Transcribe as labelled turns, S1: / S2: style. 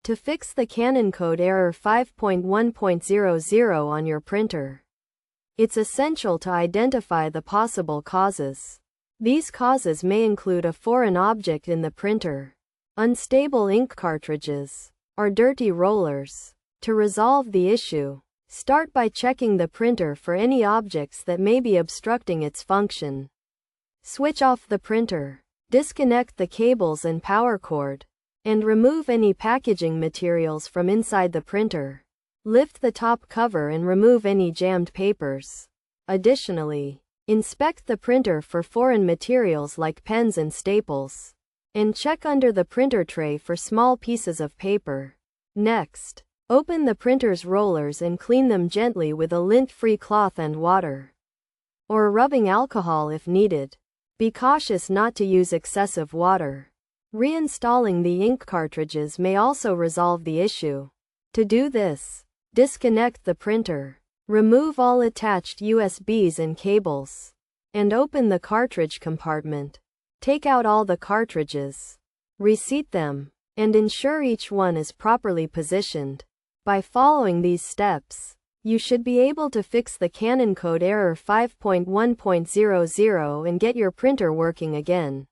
S1: To fix the Canon code error 5.1.00 on your printer, it's essential to identify the possible causes. These causes may include a foreign object in the printer, unstable ink cartridges, or dirty rollers. To resolve the issue, start by checking the printer for any objects that may be obstructing its function. Switch off the printer, disconnect the cables and power cord, and remove any packaging materials from inside the printer. Lift the top cover and remove any jammed papers. Additionally, inspect the printer for foreign materials like pens and staples, and check under the printer tray for small pieces of paper. Next, open the printer's rollers and clean them gently with a lint-free cloth and water, or rubbing alcohol if needed. Be cautious not to use excessive water. Reinstalling the ink cartridges may also resolve the issue. To do this, disconnect the printer, remove all attached USBs and cables, and open the cartridge compartment. Take out all the cartridges, reseat them, and ensure each one is properly positioned. By following these steps, you should be able to fix the Canon code error 5.1.00 and get your printer working again.